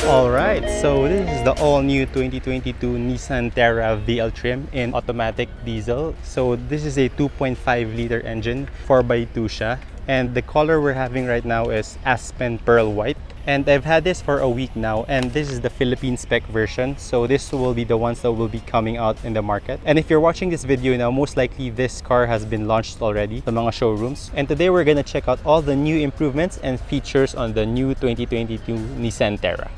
Alright, so this is the all-new 2022 Nissan Terra VL trim in automatic diesel. So this is a 2.5 liter engine, 4x2 siya. And the color we're having right now is Aspen Pearl White. And I've had this for a week now, and this is the Philippine spec version. So this will be the ones that will be coming out in the market. And if you're watching this video now, most likely this car has been launched already sa mga showrooms. And today we're gonna check out all the new improvements and features on the new 2022 Nissan Terra.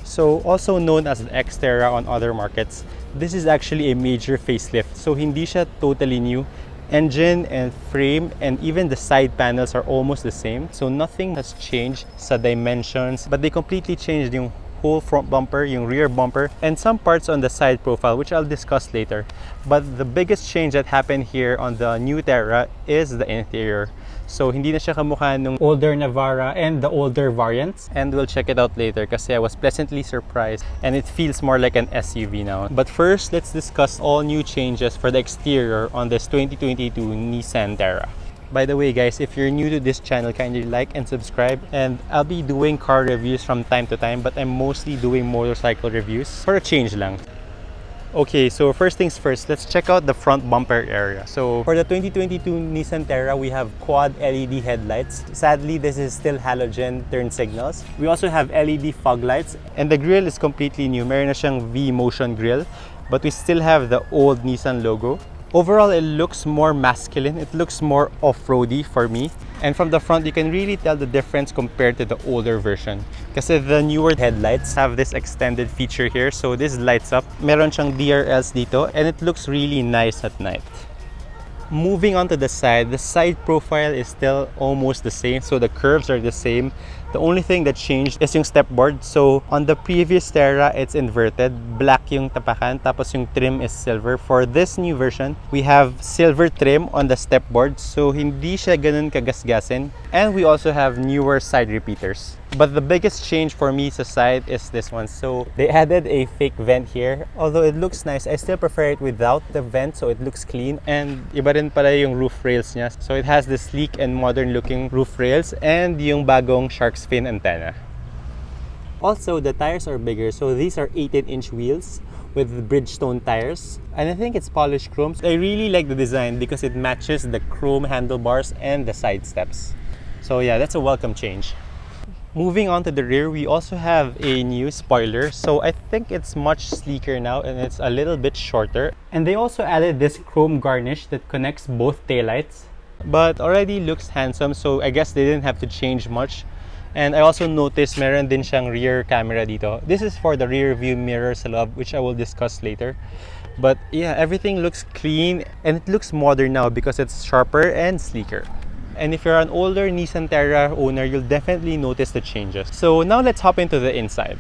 So also known as the X-Terra on other markets, this is actually a major facelift. So hindi siya totally new. Engine and frame and even the side panels are almost the same. So nothing has changed sa dimensions, but they completely changed yung whole front bumper, yung rear bumper, and some parts on the side profile, which I'll discuss later. But the biggest change that happened here on the new Terra is the interior. So hindi na siya kamukha nung older Navara and the older variants. And we'll check it out later kasi I was pleasantly surprised and it feels more like an SUV now. But first, let's discuss all new changes for the exterior on this 2022 Nissan Terra. By the way guys, if you're new to this channel, kindly like and subscribe. And I'll be doing car reviews from time to time, but I'm mostly doing motorcycle reviews for a change lang. Okay, so first things first, let's check out the front bumper area. So for the 2022 Nissan Terra, we have quad LED headlights. Sadly, this is still halogen turn signals. We also have LED fog lights, and the grille is completely new. Meron na siyang V-motion grille, but we still have the old Nissan logo. Overall, it looks more masculine. It looks more off-roady for me. And from the front, you can really tell the difference compared to the older version. Kasi the newer headlights have this extended feature here. So this lights up. Meron siyang DRLs dito, and it looks really nice at night. Moving on to the side profile is still almost the same. So the curves are the same. The only thing that changed is yung step board. So on the previous Terra, it's inverted. Black yung tapakan, tapos yung trim is silver. For this new version, we have silver trim on the step board. So hindi siya ganun kagasgasin. And we also have newer side repeaters. But the biggest change for me sa side is this one. So they added a fake vent here. Although it looks nice, I still prefer it without the vent so it looks clean. And iba rin pala yung roof rails niya. So it has the sleek and modern looking roof rails and yung bagong shark's fin antenna. Also, the tires are bigger. So these are 18-inch wheels with Bridgestone tires. And I think it's polished chrome. I really like the design because it matches the chrome handlebars and the side steps. So yeah, that's a welcome change. Moving on to the rear, we also have a new spoiler. So I think it's much sleeker now and it's a little bit shorter. And they also added this chrome garnish that connects both taillights. But already looks handsome, so I guess they didn't have to change much. And I also noticed meron din siyang rear camera dito. This is for the rear view mirror sa loob, which I will discuss later. But yeah, everything looks clean and it looks modern now because it's sharper and sleeker. And if you're an older Nissan Terra owner, you'll definitely notice the changes. So now let's hop into the inside.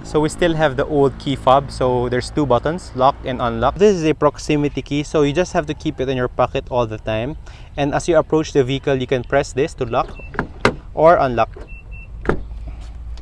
So we still have the old key fob. So there's two buttons, lock and unlock. This is a proximity key, so you just have to keep it in your pocket all the time. And as you approach the vehicle, you can press this to lock or unlock.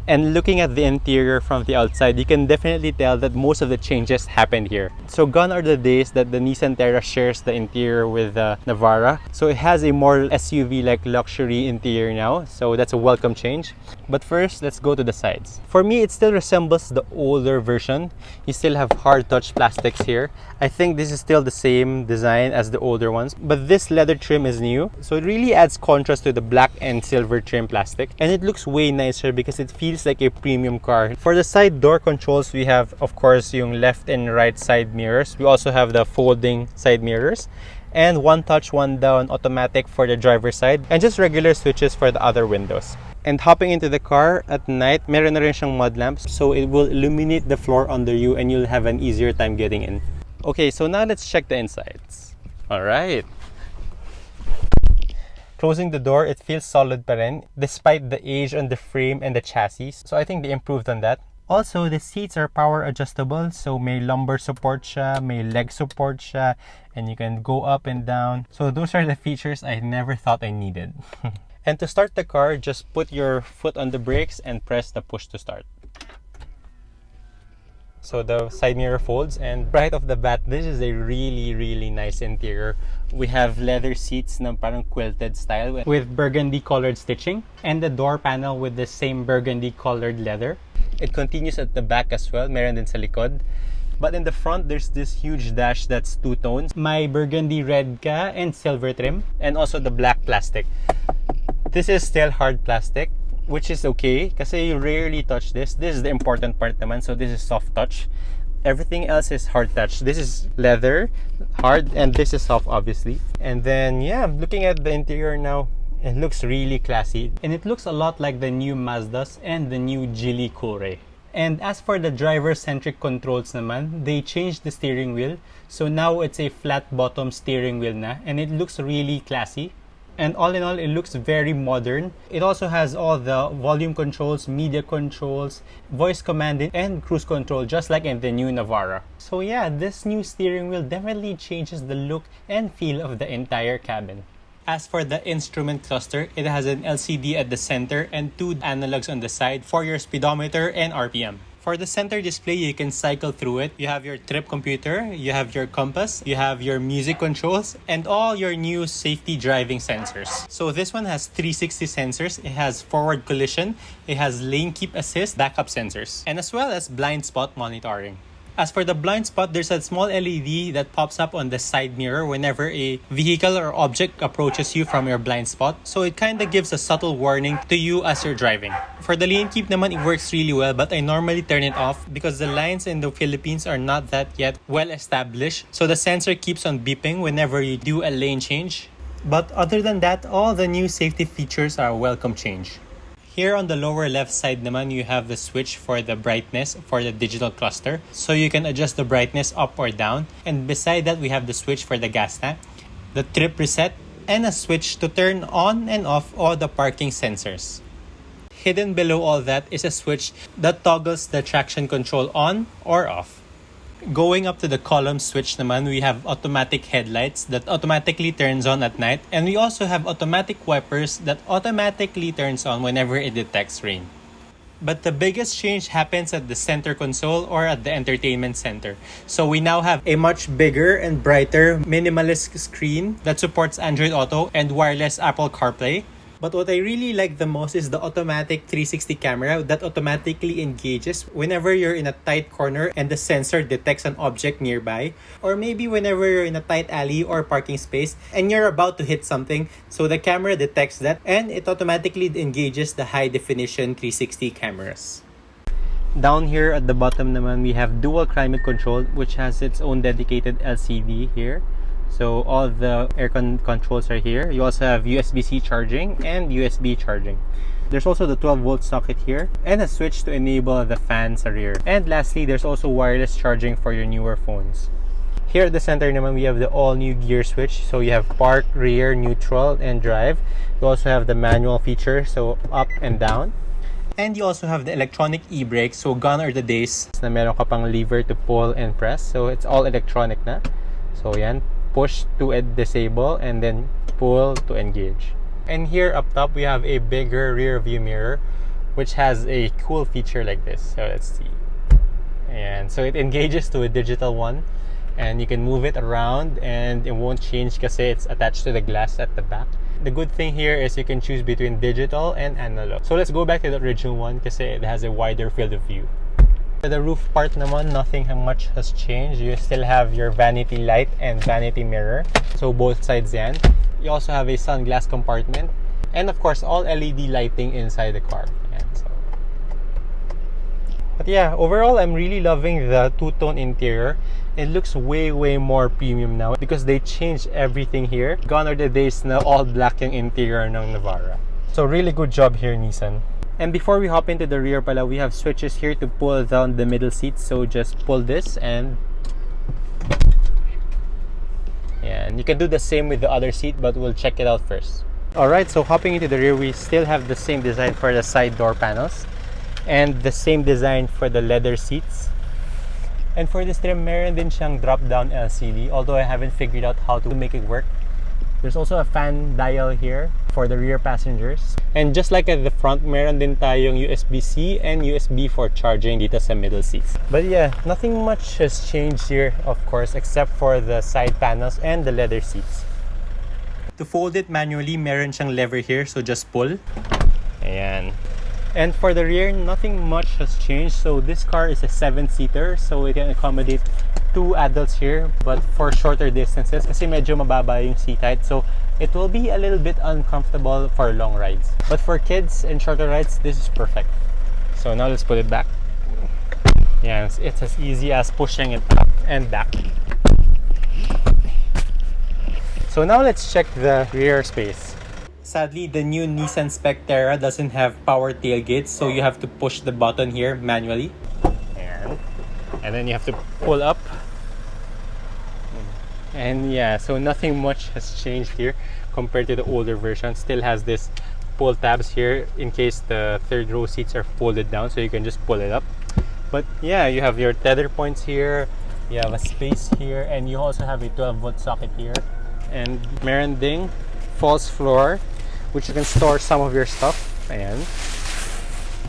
And looking at the interior from the outside, you can definitely tell that most of the changes happened here. So gone are the days that the Nissan Terra shares the interior with the Navara. So it has a more SUV-like luxury interior now. So that's a welcome change. But first, let's go to the sides. For me, it still resembles the older version. You still have hard touch plastics here. I think this is still the same design as the older ones. But this leather trim is new. So it really adds contrast to the black and silver trim plastic. And it looks way nicer because it feels like a premium car. For the side door controls, we have, of course, yung left and right side mirrors. We also have the folding side mirrors and one touch, one down automatic for the driver's side and just regular switches for the other windows. And hopping into the car at night, meron na rin siyang mud lamps, so it will illuminate the floor under you and you'll have an easier time getting in. Okay, so now let's check the insides. All right. Closing the door, it feels solid pa rin, despite the age on the frame and the chassis. So I think they improved on that. Also, the seats are power adjustable, so may lumbar support siya, may leg support siya, and you can go up and down. So those are the features I never thought I needed. And to start the car, just put your foot on the brakes and press the push to start. So the side mirror folds, and right off the bat, this is a really nice interior. We have leather seats na parang quilted style with burgundy colored stitching, and the door panel with the same burgundy colored leather. It continues at the back as well, meron din sa likod. But in the front, there's this huge dash that's two tones. May burgundy red ka and silver trim, and also the black plastic. This is still hard plastic, which is okay kasi you rarely touch this. This is the important part naman, so this is soft touch. Everything else is hard touch. This is leather, hard, and this is soft, obviously. And then, yeah, looking at the interior now, it looks really classy. And it looks a lot like the new Mazdas and the new Geely Coolray. And as for the driver-centric controls naman, they changed the steering wheel. So now it's a flat-bottom steering wheel na, and it looks really classy. And all in all, it looks very modern. It also has all the volume controls, media controls, voice command, and cruise control, just like in the new Navara. So yeah, this new steering wheel definitely changes the look and feel of the entire cabin. As for the instrument cluster, it has an LCD at the center and two analogs on the side for your speedometer and RPM. For the center display, you can cycle through it. You have your trip computer, you have your compass, you have your music controls, and all your new safety driving sensors. So this one has 360 sensors. It has forward collision, it has lane keep assist, backup sensors, and as well as blind spot monitoring. As for the blind spot, there's a small LED that pops up on the side mirror whenever a vehicle or object approaches you from your blind spot. So it kind of gives a subtle warning to you as you're driving. For the lane keep naman, it works really well, but I normally turn it off because the lines in the Philippines are not that yet well established. So the sensor keeps on beeping whenever you do a lane change. But other than that, all the new safety features are a welcome change. Here on the lower left side naman, you have the switch for the brightness for the digital cluster. So you can adjust the brightness up or down. And beside that, we have the switch for the gas tank, the trip reset, and a switch to turn on and off all the parking sensors. Hidden below all that is a switch that toggles the traction control on or off. Going up to the column switch naman, we have automatic headlights that automatically turns on at night, and we also have automatic wipers that automatically turns on whenever it detects rain. But the biggest change happens at the center console or at the entertainment center. So we now have a much bigger and brighter minimalist screen that supports Android Auto and wireless Apple CarPlay. But what I really like the most is the automatic 360 camera that automatically engages whenever you're in a tight corner and the sensor detects an object nearby, or maybe whenever you're in a tight alley or parking space and you're about to hit something, so the camera detects that and it automatically engages the high definition 360 cameras. Down here at the bottom naman, we have dual climate control, which has its own dedicated LCD here. So all the aircon controls are here. You also have USB-C charging and USB charging. There's also the 12-volt socket here and a switch to enable the fan sa rear. And lastly, there's also wireless charging for your newer phones. Here at the center naman, we have the all-new gear switch. So you have park, rear, neutral, and drive. You also have the manual feature, so up and down. And you also have the electronic e-brake. So gone are the days na meron ka pang lever to pull and press. So it's all electronic na. So yan. Push to disable and then pull to engage. And here up top we have a bigger rear view mirror which has a cool feature like this. So let's see. And so it engages to a digital one and you can move it around and it won't change because it's attached to the glass at the back. The good thing here is you can choose between digital and analog. So let's go back to the original one because it has a wider field of view. The roof part naman, nothing much has changed. You still have your vanity light and vanity mirror. So both sides yan. You also have a sunglass compartment. And of course, all LED lighting inside the car. Yan, so. But yeah, overall, I'm really loving the two-tone interior. It looks way more premium now because they changed everything here. Gone are the days na all black yung interior ng Navara. So really good job here, Nissan. And before we hop into the rear pala, we have switches here to pull down the middle seat. So just pull this and yeah, and you can do the same with the other seat, but we'll check it out first. Alright, so hopping into the rear, we still have the same design for the side door panels. And the same design for the leather seats. And for this trim, meron din siyang drop-down LCD, although I haven't figured out how to make it work. There's also a fan dial here for the rear passengers. And just like at the front, meron din tayong USB-C and USB for charging dito sa middle seats. But yeah, nothing much has changed here, of course, except for the side panels and the leather seats. To fold it manually, meron siyang lever here, so just pull. Ayan. And for the rear, nothing much has changed. So this car is a 7-seater, so it can accommodate 2 adults here, but for shorter distances kasi medyo mababa yung seat height, so it will be a little bit uncomfortable for long rides. But for kids and shorter rides, this is perfect. So now let's put it back. Yeah, it's as easy as pushing it up and back. So now let's check the rear space. Sadly, the new Nissan Spec Terra doesn't have power tailgates, so you have to push the button here manually. And then you have to pull up. And yeah, so nothing much has changed here compared to the older version. Still has this pull tabs here in case the third row seats are folded down, so you can just pull it up. But yeah, you have your tether points here, you have a space here, and you also have a 12-volt socket here. And meron ding false floor, which you can store some of your stuff. And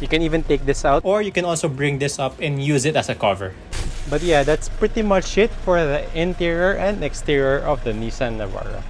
you can even take this out, or you can also bring this up and use it as a cover. But yeah, that's pretty much it for the interior and exterior of the Nissan Navara.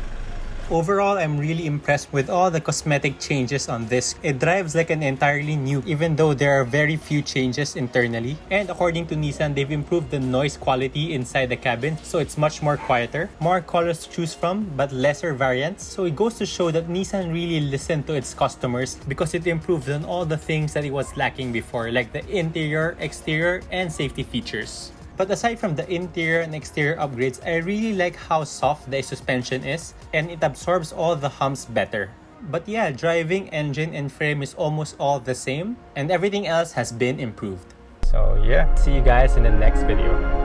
Overall, I'm really impressed with all the cosmetic changes on this. It drives like an entirely new, even though there are very few changes internally. And according to Nissan, they've improved the noise quality inside the cabin, so it's much more quieter. More colors to choose from, but lesser variants. So it goes to show that Nissan really listened to its customers because it improved on all the things that it was lacking before, like the interior, exterior, and safety features. But aside from the interior and exterior upgrades, I really like how soft the suspension is and it absorbs all the humps better. But yeah, driving, engine, and frame is almost all the same and everything else has been improved. So yeah, see you guys in the next video.